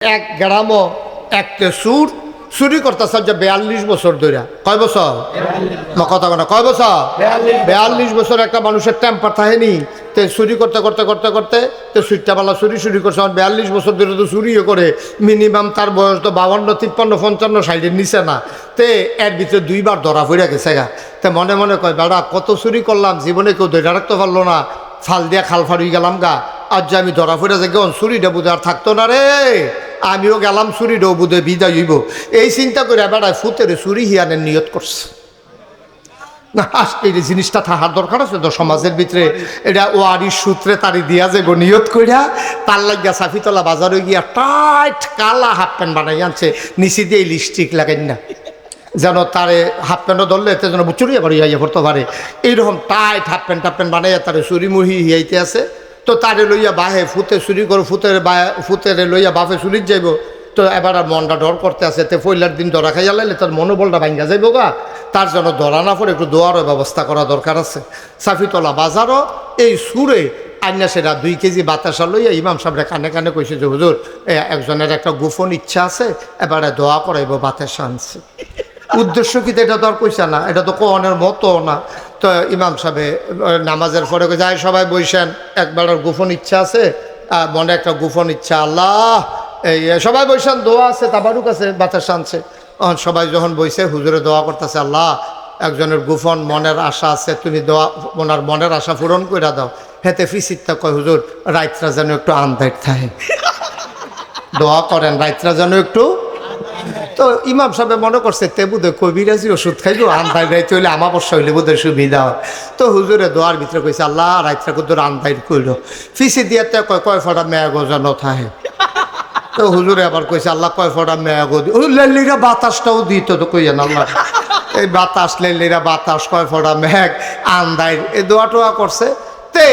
এক গ্রামও একটা চুরি করতেছে যে 42 বছর ধরে। কয় বছর? কথা বলে কয় বছর? 42 বছর একটা মানুষের টেম্পার থাকেনি। তো চুরি করতে করতে করতে করতে তো সুইটাবালা চুরি করছে। 42 বছর ধরে তো চুরিও করে। মিনিমাম তার বয়স তো 52, 53, 55, 60-এর নিচে না। তে এর ভিতরে 2বার ধরা পড়ে গেছে গা। তো মনে মনে কয় বেড়া কত চুরি করলাম, জীবনে কেউ ধরে রাখতে পারলো না, ফাল দিয়া খাল ফাড়ি গেলাম গা। আজ যে আমি ধরা পড়ে যাই চুরিটা বুঝে আর থাকতো না রে, আমিও গেলাম চুরিটাও বুঝে বিদায় হইব। এই চিন্তা করে বেড়ায় ফুতের চুরি হিয়ানের নিয়ত করছে না। এই জিনিসটা থাকার দরকার আছে তো সমাজের ভিতরে। এটা ওয়ারির সূত্রে তারি দিয়া যে নিয়ত করিয়া তার লাগিয়া সাফিতলা বাজারে গিয়া টাইট কালা হাফ প্যান্ট বানাই আনছে, নিচে দিয়ে লিপস্টিক লাগাই না যেন তারে হাফ প্যান্টও ধরলে এতে যেন চুরি আবার ইয়া পড়তে পারে। এইরকম টাইট হাফ প্যান্ট বানাইয়া তারে চুরি মুহি হিয়াইতে আছে। তো তারে লইয়া বাহে ফুতে চুরি করে ফুতেরে লইয়া বাপে চুরির যাইব। তো এবার আর মনটা ডর করতে আছে। তে পয়লার দিন ধরা খাইয়া লাইলে তার মনোবলটা ভাঙ্গা যাইব গা। তার জন্য ধরা না পড়ে একটু দোয়ারও ব্যবস্থা করা দরকার আছে। সাফিতলা বাজারও এই সুরে আইনা সেটা 2 কেজি বাতাসা লইয়া ইমাম সাহেবরা কানে কানে কইছে যে হুজুর একজনের একটা গোপন ইচ্ছা আছে, এবারে দোয়া করাইব বাতাসা আনছে। উদ্দেশ্য কি এটা তো আর কইছে না, এটা তো কোনের মতো না। তো ইমাম সাহেব নামাজের পরে যায় সবাই বইসেন, একবার গোপন ইচ্ছা আছে, মনে একটা গোপন ইচ্ছা, আল্লাহ এই সবাই বইসেন, দোয়া আছে, তাবারুক আছে, বাতাসা আনছে। সবাই যখন বইছে হুজুরে দোয়া করতেছে, আল্লাহ একজনের গোপন মনের আশা আছে, তুমি দোয়া ওনার মনের আশা পূরণ করে দাও। হেতে ফিসিরটা কয় হুজুর রাইতরা যেন একটু আন্দাইট থাকে, দোয়া করেন রাইতরা যেন একটু। তো ইমাম সাহেব মনে করছে তে বুধে কবিরাজি ওষুধ খাইব, আন্দাই রাইতে হইলে আমাবস্যা হইলে বোধের সুবিধা হয়। তো হুজুরে দোয়ার ভিতরে কইছে আল্লাহ রাইতরা কত আন্দাই কইল, ফিসি দিয়ে কয় ফটা মেয়াগো যেন থাকে। তো হুজুরে আবার কইছে আল্লাহ কয় ফটা মেয়াগো লেলিরা বাতাসটাও দিত। তো কইয়েন আল্লাহ এই বাতাস লেলিরা বাতাস কয় ফটা মেঘ আন্দাই, এই দোয়া টোয়া করছে। তে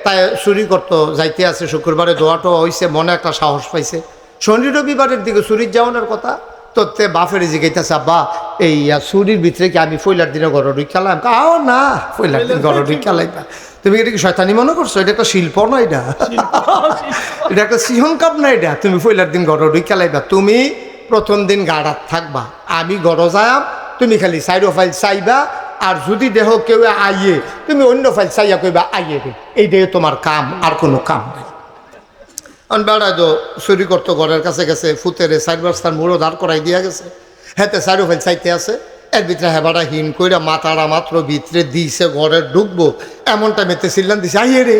তাই চুরি করতো যাইতে আছে, শুক্রবারে দোয়া টোয়া হইছে, মনে একটা সাহস পাইছে। শনি রবিবারের দিকে চুরির যাওয়ানোর কথা। তো তে বাপের জিগাইতেছে আব্বা এই চুরির ভিতরে কি আমি পয়লার দিনে ঘর ঢুকালাম? কাও না, পয়লার দিন ঘর ঢুকালাইবা তুমি? এটা কি শয়তানি মনে করছো? এটা একটা শিল্প না, এটা এটা একটা সিহন কাপ না, এটা তুমি পয়লার দিন ঘর ঢুকালাইবা। তুমি প্রথম দিন গাড়াত থাকবা, আমি ঘর যায়াম, তুমি খালি সাইড ফাইল চাইবা। আর যদি দেহ কেউ আইয়ে তুমি অন্য ফাইল চাইয়া কইবা আইয়ে রে, এইটাই তোমার কাম, আর কোনো কাম নাই। বেড়ায় তো চুরি করতো, ঘরের কাছে গেছে, ফুতেরে 4 বস্তার মুড়ো দাঁড় করাই দিয়া গেছে। হেতে 4 ফাইল চাইতে আছে। এর ভিতরে হেবাটা হিন কইরা মাথাটা মাত্র ভিতরে দিছে, ঘরে ঢুকবো এমনটা মেতে চিল্লান দিছে আইয়ে রে,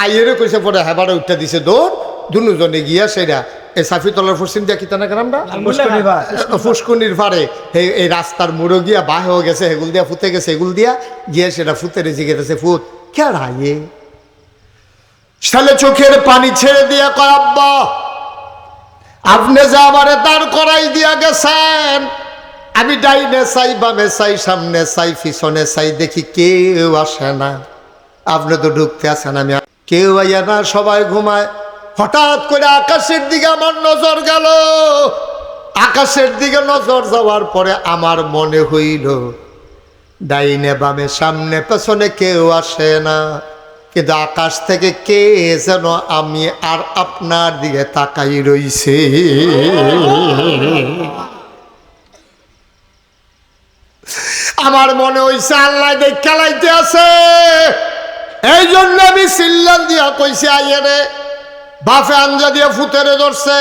আইয়ে রে কইছে। পরে হেবাটা উঠতে দিছে দৌড়, দুজনে গিয়া সেরা এই সাফিতলার পশ্চিম দিয়া কিতানা গ্রামটা ফুসকুনির পারে এই রাস্তার মুড়ো গিয়া বাহ হয়ে গেছে, হেগুল দিয়া ফুতে গেছে, এগুল দিয়া গিয়া সেটা ফুতেরে জিগেছে, ফুত কে আইয়ে? সালে চোখের পানি ছেড়ে দিয়া কয় আব্বা আপনি যে আমারে দাঁড় করাই দিয়া গেছেন, আমি ডাইনে চাই, বামে চাই, সামনে চাই, পিছনে চাই, দেখি কেউ আসে না। আপনি তো ঢুকতে আসেন, আমি কেউ আইয়া না, সবাই ঘুমায়। হঠাৎ করে আকাশের দিকে আমার নজর গেল। আকাশের দিকে নজর যাওয়ার পরে আমার মনে হইল ডাইনে বামে সামনে পেছনে কেউ আসে না, কিন্তু আকাশ থেকে কে যেন আমি আর আপনার দিকে তাকাই রইছে। আমার মনে হইছে আল্লাহ দেখ খেলাইতে আছে। এই জন্য আমি চিল্লান দিয়া কইছি আইয়ে রে। বাপে আঞ্জা দিয়া ফুতেরে ধরছে,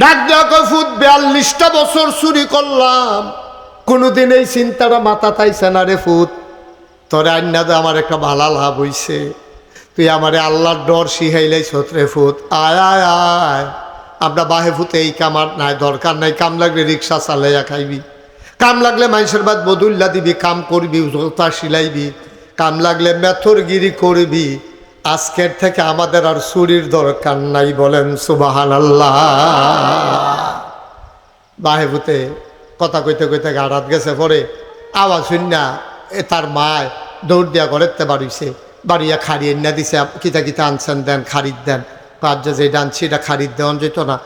ডাক দেওয়া কই ফুত 42টা বছর চুরি করলাম, কোনোদিন এই চিন্তাটা মাথা তাইছে না রে ফুত। তোরে আন্নাদে আমার একটা ভালা লাভ হইছে, তুই আমারে আল্লাহর ডর শিখাইলাই ছোটরে ফুত। আয় আয় আয়, আমরা বাহে ফুতে এই কামার নাই, দরকার নাই। কাম লাগলে রিক্সা চালাইয়া খাইবি, কাম লাগলে মানুষের বাদ বদুল্লা দিবি, কাম করবি, জোতা সিলাইবি, কাম লাগলে মেথরগিরি করবি। আজকের থেকে আমাদের আর চুরির দরকার নাই, বলেন সুবহানাল্লাহ। বাহে ফুতে কথা কইতে কইতে গাড়াত গেছে, পরে আওয়াজ শুননা তার মায় দৌড় দিয়া ঘরেতে বাড়িছে, বাড়িয়া খাড়িয়ে না দিছে, কিতা কিতা আনছেন দেন, খারিদ দেন। কাজ যে ডানছি এটা খারিদ দেওয়ান যেত না।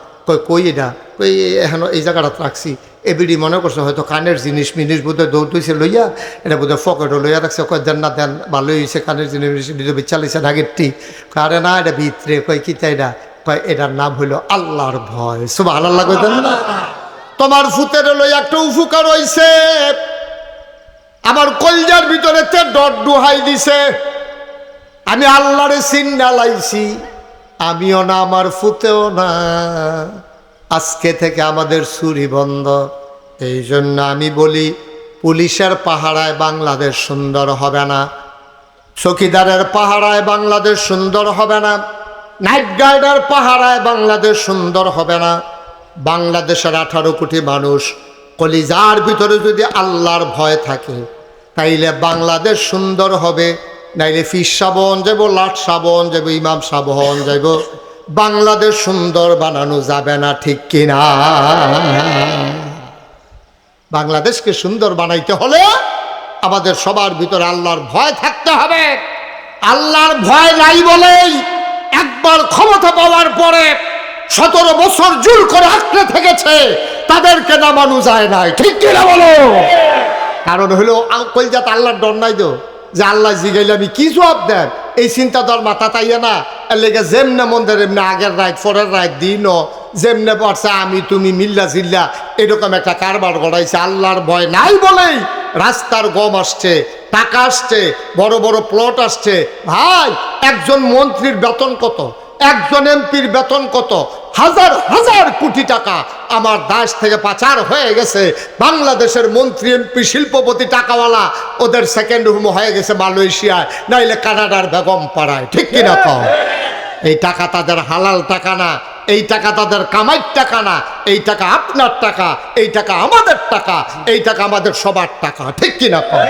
কই এটা? কই এখন এই জায়গাটা রাখছি। এবিডি মনে করছে হয়তো কানের জিনিস মিনিস বোধহয় দৌড় দিয়েছে লইয়া, এটা বোধহয় ফকেটও লইয়া রাখছে। কয় দেন না দেন, ভালোই হয়েছে, কানের জিনিস চালিয়েছে আগেরটি। আরে না এটা ভিতরে। কই কিতা এটা? কয় এটার নাম হইলো আল্লাহর ভয়। সুবহানাল্লাহ কইতেন না? তোমার ফুতের হলো একটা উপকার হইছে, আমার কলজার ভিতরে তে ডট ডুহাই দিছে, আমি আল্লাহরে চিন্না লাইছি, আমিও না আমার ফুতেও না, আজকে থেকে আমাদের চুরি বন্ধ। এই জন্য আমি বলি পুলিশের পাহারায় বাংলাদেশ সুন্দর হবে না, চৌকিদারের পাহারায় বাংলাদেশ সুন্দর হবে না, নাইট গার্ডের পাহারায় বাংলাদেশ সুন্দর হবে না। বাংলাদেশের 18 কোটি মানুষ কলিজার ভিতরে যদি আল্লাহর ভয় থাকে তাইলে বাংলাদেশ সুন্দর হবে, নাইলে ফির সাবন যাব, লাট সাবন যাব, ইমাম সাবন যাব, বাংলাদেশ সুন্দর বানানো যাবে না, ঠিক কিনা? বাংলাদেশকে সুন্দর বানাইতে হলে আমাদের সবার ভিতরে আল্লাহর ভয় থাকতে হবে। আল্লাহর ভয় নাই বলেই একবার ক্ষমতা পাওয়ার পরে 17 বছর জোর করে আঁকড়ে থেকেছে, তাদেরকে নামানো যায় নাই, ঠিক কিনা বলো? কারণ হলো কলজাত আল্লাহর ডর নাই তো, যে আল্লাহ জিগাইলে আমি কি জবাব দেন, এই চিন্তা তোর মাথা তাইয়া না। এর লেগে যেমনে মন্দির এমনি আগের রাত পরের রাত দিনও যেমনে পড়ছে আমি তুমি মিল্লা জিল্লা এরকম একটা কারবার গড়াইছে। আল্লাহর ভয় নাই বলেই রাস্তার গম আসছে, টাকা আসছে, বড় বড় প্লট আসছে। ভাই একজন মন্ত্রীর বেতন কত, একজন এমপির বেতন কত, হাজার হাজার কোটি টাকা আমার দেশ থেকে পাচার হয়ে গেছে। বাংলাদেশের মন্ত্রী এমপি শিল্পপতি টাকাওয়ালা ওদের সেকেন্ড হোম হয়ে গেছে মালয়েশিয়ায়, নাইলে কানাডার বেগম পাড়ায়, ঠিক কিনা কও? এই টাকা তাদের হালাল টাকা না, এই টাকা তাদের কামাইর টাকা না, এই টাকা আপনার টাকা, এই টাকা আমাদের টাকা, এই টাকা আমাদের সবার টাকা, ঠিক কিনা কও?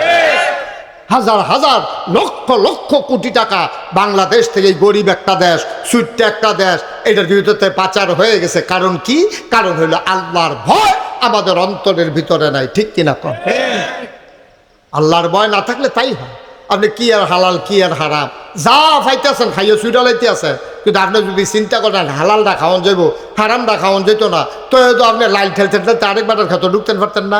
হাজার হাজার লক্ষ লক্ষ কোটি টাকা বাংলাদেশ থেকে গরিব একটা দেশ, ছোট্ট একটা দেশ, এটার ভিতরে পাচার হয়ে গেছে। কারণ কি? কারণ হলো আল্লাহর ভয় আমাদের অন্তরের ভিতরে নাই, ঠিক কিনা কর? আল্লাহর ভয় না থাকলে তাই হয়। আপনি কি আর হালাল কি আর হারাম যা ফাইতেছেন খাইয়ে সুইটালাইতে আছে, কিন্তু আপনি যদি চিন্তা করেন হালালটা খাওয়ান যাইব হারামটা খাওয়ান যেত না, তো হয়তো আপনি লাইল ঠেলতে ঠেলতে আরেকবার খেতে ঢুকতে পারতেন না।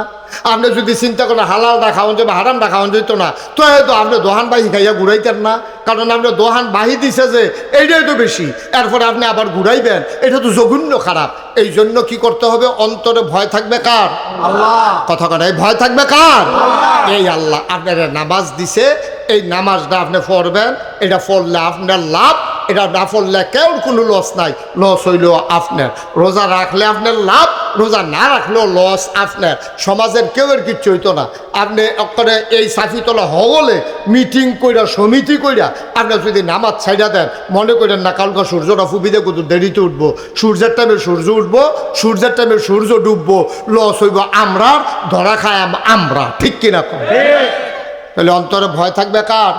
আপনি যদি চিন্তা করেন হালালটা খাওয়ান যাবে হারামটা খাওয়ান যেত না, তো হয়তো আপনি দোহান বাহি খাইয়া ঘুরাইতেন না। কারণ আপনি দোহান বাহি দিছে যে এইটাই তো বেশি, এরপরে আপনি আবার ঘুরাইবেন, এটা তো জঘন্য খারাপ। এই জন্য কি করতে হবে? অন্তরে ভয় থাকবে কার? আল্লাহ। কথা কথা ভয় থাকবে কার? এই আল্লাহ আপনার নামাজ দিছে, এই নামাজটা আপনি পড়বেন, এটা পড়লে আপনার লাভ, এটা না পড়লে কেউ কোনো লস নাই, লস হইল আপনার। রোজা রাখলে আপনার লাভ, রোজা না রাখলেও লস আপনার। সমাজের কেউ এর কিচ্ছু হইতো না। আপনি করে এই সাফিতলা হগলে মিটিং কইরা সমিতি কইরা আপনার যদি নামাজ ছাইড়া দেন, মনে করেন না কালকে সূর্যটা ফুবিদে কত দেরিতে উঠবো, সূর্যের টাইমে সূর্য উঠবো, সূর্যের টাইমে সূর্য ডুববো, লস হইব আমরা, ধরা খায় আমরা, ঠিক কিনা কম? তাহলে অন্তরে ভয় থাকবে কার?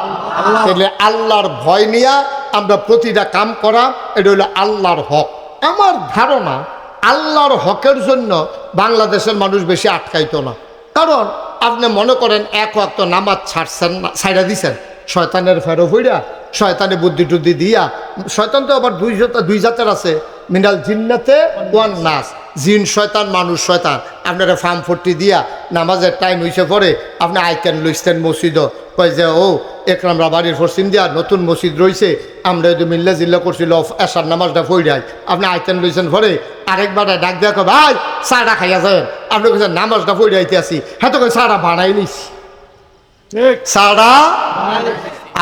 তাহলে আল্লাহর ভয় নিয়ে আমরা প্রতিটা কাম করা, এটা হলো আল্লাহর হক। আমার ধারণা আল্লাহর হকের জন্য বাংলাদেশের মানুষ বেশি আটকাইতো না। কারণ আপনি মনে করেন এক ওয়াক্ত নামাজ ছাড়ছেন না, ছাইড়া দিছেন, শয়তানের ফেরো হইরা, শয়তানে বুদ্ধি টুদ্ধি দিয়া। শয়তান তো আবার দুই জাতের আছে, মিনাল জিন্নাতে ওয়ান নাস, জিন শয়তান মানুষ শয়তান। আপনারা ফার্ম ফোর্টি দিয়া নামাজের টাইম হইছে পরে আপনি আইতেন লইছেন মসজিদও, কয় যে ও একরামরা বাড়ির পশ্চিম দিয়া নতুন মসজিদ রয়েছে, আমরা যদি মিল্লা জিল্লা করছিল এসার নামাজটা পড়াই, আপনি আইতেন লইছেন পরে আরেকবার ডাক দিয়া কয় ভাই চাটা খাইয়া যাবেন, আপনি কইছেন নামাজটা পড়াইতে আসি, হ্যাঁ তো চাটা বানাই নিছি, চাটা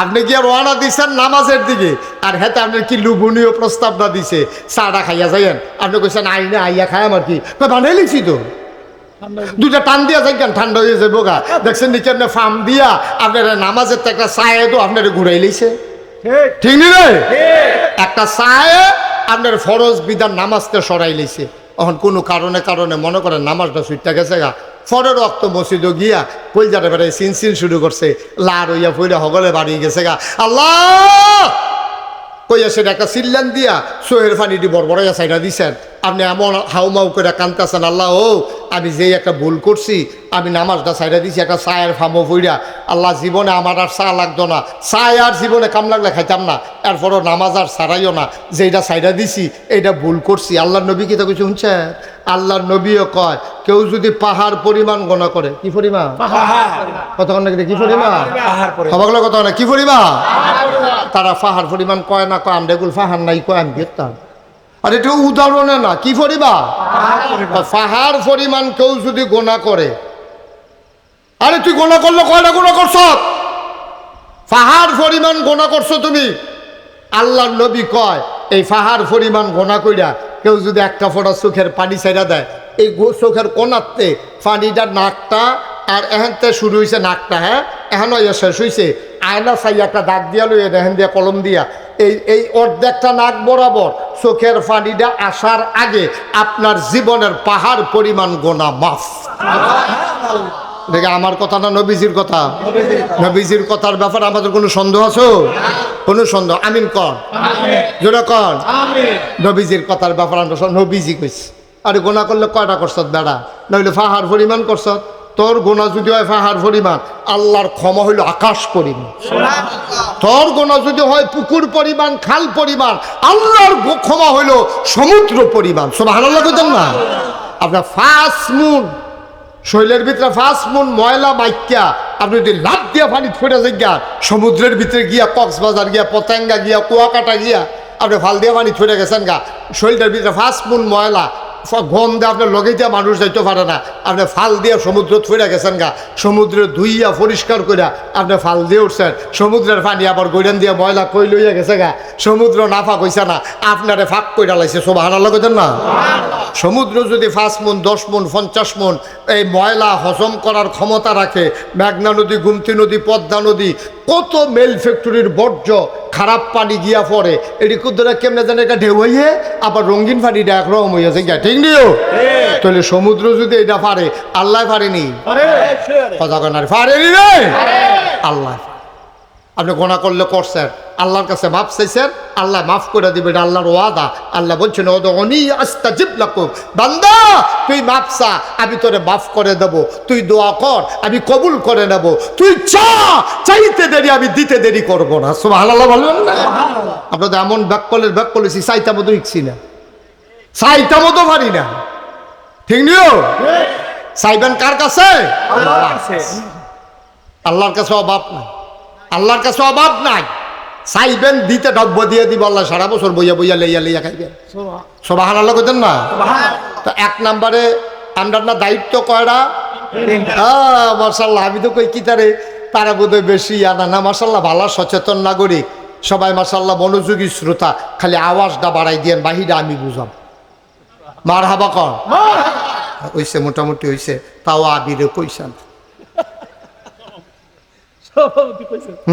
আপনি কি রওনা দিচ্ছেন নামাজের দিকে, আর হেতে আপনার কি লুবনীয় প্রস্তাবটা দিছে চাটা খাইয়া যাইয়েন, আপনি কইছেন আইনে আইয়া খাই আমার কি বানাই লিখছি তো, দুটা টান দিয়া যাই কেন ঠান্ডা হয়ে যাবো গা। দেখছেন নাকি আপনি ফার্ম দিয়া আপনার নামাজের তো একটা চায়ে তো আপনার ঘুরাই লিছে, ঠিক নি রে? একটা চায়ে আপনার ফরজ বিধান নামাজটা সরাই লিছে। এখন কোনো কারণে কারণে মনে করেন নামাজটা সুইটটা গেছে গা, ফরের রক্ত মসজিদও গিয়া কলজারে বেড়ে সিনসিন শুরু করছে, লার হইয়া ফইরা হগলে বাড়ি গেছে গা, আল্লাহ কইয়া সেটা একটা সিল্লান দিয়া সোহের ফানিটি বড়বড়াইয়া সাইডা দিছেন। আপনি এমন হাউমাউ করে কান্তাছেন, আল্লাহ ও আমি যেই একটা ভুল করছি, আমি নামাজটা সাইডা দিছি একটা চায়ের ফামো ফইরা, আল্লাহ জীবনে আমার আর চা লাগতো না, চায় আর জীবনে কাম লাগলে খাইতাম না, এরপরও নামাজ আর ছাড়াইও না, যেটা সাইডা দিছি এইটা ভুল করছি। আল্লাহর নবী কি তো কিছু শুনছে? আল্লাহর নবীও কয় কেউ যদি পাহাড় পরিমাণ গণনা করে, কি পরিমাণ? কতক্ষণ নাকি কি পরিমাণ? সবাগুলো কত না কি পরিমাণ? তারা পাহাড় পরিমাণ কয় না, কয় আমরা এগুলো পাহাড় নাই, কয় আমি দেখতাম আর এটা উদাহরণে না, কি পরিমাণ? পাহাড় পরিমাণ কেউ যদি গোনা করে, আরে তুই গোনা করলে কয়টা গোনা করছ? পাহাড় পরিমাণ গোনা করছো তুমি। আল্লাহর নবী কয় এই পাহাড় পরিমাণ গোনা কইরা কেউ যদি একটা ফোঁটা চোখের পানি ছেড়া দেয়, এই চোখের কোনাতে পানিটা নাকটা আর এখানতে শুরু হয়েছে নাকটা, হ্যাঁ এখন শেষ হয়েছে, আয়না চাই একটা দাগ দিয়া লই এখান দিয়া কলম দিয়া এই অর্ধেকটা নাক বরাবর চোখের পানিটা আসার আগে আপনার জীবনের পাহাড় পরিমাণ গোনা মাফ। দেখে আমার কথা না নবীজির কথা? নবীজির কথার ব্যাপারে আমাদের কোনো সন্দেহ আছে? কোনো সন্দেহ? আমিন কন, জোরে কন। নবীজির কথার ব্যাপারে আমরা নবীজি কইছি। আরে গোনা করলে কয়টা করছত বেড়া? নইলে পাহাড় পরিমাণ করছত। তোর গোনা যদি হয় পাহাড় পরিমাণ, আল্লাহর ক্ষমা হইল আকাশ পরিমাণ। তোর গোনা যদি হয় পুকুর পরিমাণ, খাল পরিমাণ, আল্লাহর ক্ষমা হইল সমুদ্র পরিমাণ। সুবহানাল্লাহ কইতেন না? আপনার 5 মুন শৈলের ভিতরে 5 মুন ময়লা মাইক্যা আপনি যদি লাভ দিয়া পানি ফেটে যান, সমুদ্রের ভিতরে গিয়া কক্সবাজার গিয়া, পতেঙ্গা গিয়া, কুয়াকাটা গিয়া আপনি ফাল দিয়া পানি ফেটে গেছেন গা, শৈলটার ভিতরে 5 মুন ময়লা গম দিয়ে আপনার লগে দিয়া মানুষ যাইতে পারে না, আপনি ফাল দিয়ে সমুদ্র ফেরে গেছেন গা, সমুদ্রে ধুইয়া পরিষ্কার করিয়া আপনি ফাল দিয়ে উঠছেন, সমুদ্রের পানি আবার গৈরান দিয়া ময়লা কই লইয়া গেছে গা, সমুদ্র নাফা কইছে না, আপনারে ফাঁক কইরা লাইছে। সুবহানাল্লাহ কইতেন না? সমুদ্র যদি 5 মুন, 10 মুন, 50 মুন এই ময়লা হজম করার ক্ষমতা রাখে, মেঘনা নদী, গুমতি নদী, পদ্মা নদী, কত মেল ফ্যাক্টরির বর্জ্য খারাপ পানি গিয়া পড়ে, এটি কুদ্দরা কেমনে জানে এটা ঢেউ হইয়ে আবার রঙিন পানিটা একরকম হইয়াছে গিয়া, ঠিক নিও? তাহলে সমুদ্র যদি এটা পারে, আল্লাহ পারেনি? কথা কনার পারেনি রে? আল্লাহ। আপনি গোনা করলে করছেন, আল্লাহর কাছে মাফ চাইছেন, আল্লাহ মাফ করে দিবে, এটা আল্লাহর ওয়াদা। আল্লাহ বলছেন উদউনি আস্তাজিব লাকুম, বান্দা তুই মাফ চা, আমি তোরে মাফ করে দেব, তুই দোয়া কর, আমি কবুল করে নেব, তুই চা, চাইতে দেরি আমি দিতে দেরি করব না। সুবহানাল্লাহ বলবেন না? আপনাদের এমন ব্যাক করেছি, চাইতা মতো ইচ্ছি না, চাইতা মতো পারি না, ঠিক নিও? চাইবেন কার কাছে? আল্লাহর কাছে অভাব নাই, আল্লাহর কাছে অভাব নাই। চাইবেন দিতে ডব্য দিয়ে দিব, আল্লাহ সারা বছর বইয়া বইয়া লইয়া লইয়া খাইবেন। সুবহানাল্লাহ কইতেন না? তো 1 নম্বরে আমরা না দায়িত্ব কয়টা? মাশাআল্লাহ, আমি তো কই কি তারা বোধহয় বেশি আনা না। মাশাআল্লাহ, ভালো সচেতন নাগরিক সবাই, মাশাআল্লাহ মনোযোগী শ্রোতা, খালি আওয়াজটা বাড়াই দিয়েন, বাহিরে আমি বুঝাম। মারহাবা কর। হইছে, মোটামুটি হইছে, তাও আবিরে কইছেন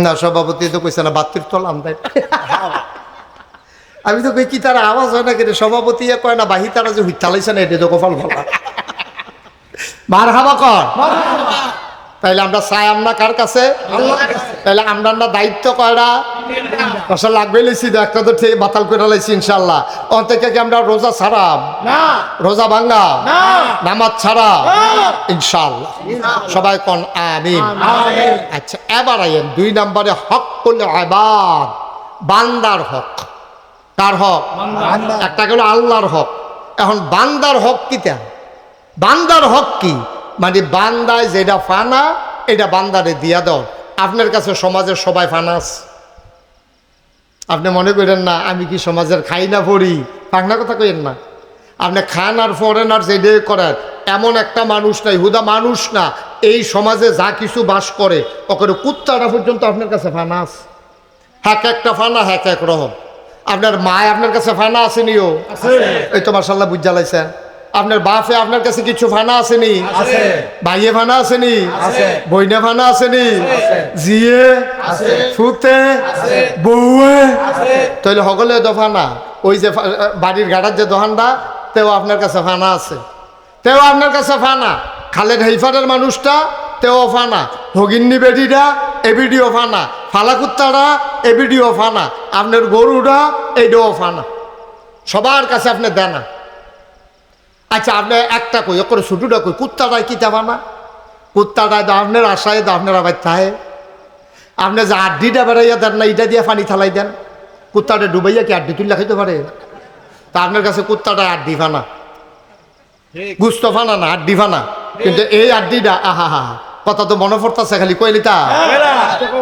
না? সভাপতি তো কইছে না, বাতির তলাম তাই। আমি তো কই কি তারা আওয়াজ হয় না, কিন্তু সভাপতি কয় না, বাহি তারা যে হুইতালাইছে না, এটা তো কপাল ভালো। মারহাবা কর। তাইলে আমরা চাই আমরা কার কাছে? তাইলে আমরা না দায়িত্ব কয়টা? কষা লাগবে লিছি তো, একটা তো ঠিক বাতাল করে লাইছি ইনশাল্লাহ। অন্তকে কি আমরা রোজা ছাড়া, রোজা ভাঙ্গা, নামাজ ছাড়া ইনশাল্লাহ? সবাই কোন আমিন। আচ্ছা, এবার আইন 2 নম্বরে হক করলে ইবাদ, বান্দার হক। কার হক? একটা গেল আল্লাহর হক। এখন বান্দার হক কি? বান্দার হক কি? মানে বান্দায় যেটা ফানা, এটা বান্দারে দিয়া দাও। আপনার কাছে সমাজের সবাই ফানাস, আপনি মনে করেন না আমি কি সমাজের খাই না পড়ি, পাকনা কথা কইেন না। আপনি খান আর ফরেন আর যেটাই করেন, এমন একটা মানুষ নাই, হুদা মানুষ না, এই সমাজে যা কিছু বাস করে ওখানে কুত্তাটা পর্যন্ত আপনার কাছে ফানাস। হ্যাঁ, একটা ফানা, হ্যাঁ এক রকম। আপনার মায় আপনার কাছে ফানা আসেনিও? এই তো মাশাআল্লাহ বুঝ জ্বালাইছেন। আপনার বাপে আপনার কাছে কিছু ফানা আসেনি? ভাইয়ে ফানা আসেনি? বইনে ফানা আসেনি? জিয়ে, ফুতে, বউয়ে, তাহলে সকলে দফানা। ওই যে বাড়ির ঘাটার যে দোকানটা, তেও আপনার কাছে ফানা আছে, তেও আপনার কাছে ফানা। খালেদ হেইফারের মানুষটা, তেও ফানা। ভগিন্নি বেটিটা, এবিডিও ফানা। ফালাকুত্তারা, এবিডিও ফানা। আপনার গরুটা, এইটাও ফানা। সবার কাছে আপনি দেনা। আচ্ছা, আপনি একটা কই করে ছুটুটা কই, কুত্তাটাই কিতা বানা? কুত্তাটায় তো আপনার আশায় তো আপনার আবার থাহে। আপনি যে আড্ডিটা বেড়াইয়া দেন না, এটা দিয়ে পানি থালাই দেন, কুত্তাটা ডুবাইয়া কি আড্ডি তুললে খাইতে পারে? তা আপনার কাছে কুত্তাটা আড্ডি ফানা, গুস্ত ফানা না, আড্ডি ফানা। কিন্তু এই আড্ডিটা আহা হা, কথা তো মনে পড়তেছে খালি কইলিতা।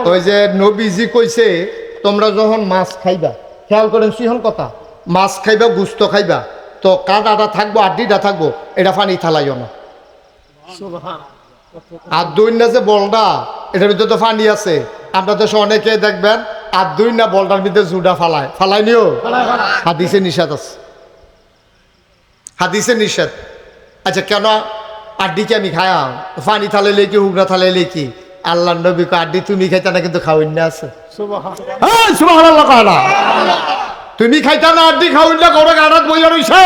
ওই যে নবীজি কইছে তোমরা যখন মাছ খাইবা, খেয়াল করেন সিহন কথা, মাছ খাইবা গুস্ত খাইবা তো কাঁটাটা থাকবো আড্ডিটা থাকবো এটা পানি থালাইও না। আর দুই না যে বলটা এটার ভিতরে তো পানি আছে, আমরা দেশে অনেকে দেখবেন আর দুই না বলটার ভিতরে জুডা ফালাই নিও, হাদিসে নিষেধ আছে, হাদিসে নিষেধ। আচ্ছা কেন আড্ডিকে আমি খায়া পানি থালাইলে কি উগরা থালাইলে কি? আল্লাহ নবী কো আড্ডি তুমি খাইতা না কিন্তু খাওয়াই না আছে। সুবহানাল্লাহ কয় না, তুমি খাইতা না আড্ডি খাওয়াই না, গড়ে গাড়াত বইয়া রইছে।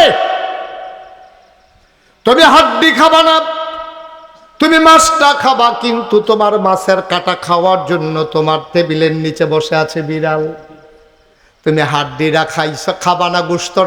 তুমি হাড্ডি খাবা না, তুমি মাছটা খাবা, কিন্তু তোমার মাছের কাটা খাওয়ার জন্য তোমার টেবিলের নিচে বসে আছে বিড়াল। তুমি হাড্ডিরা খাইছ খাবা না, গোশত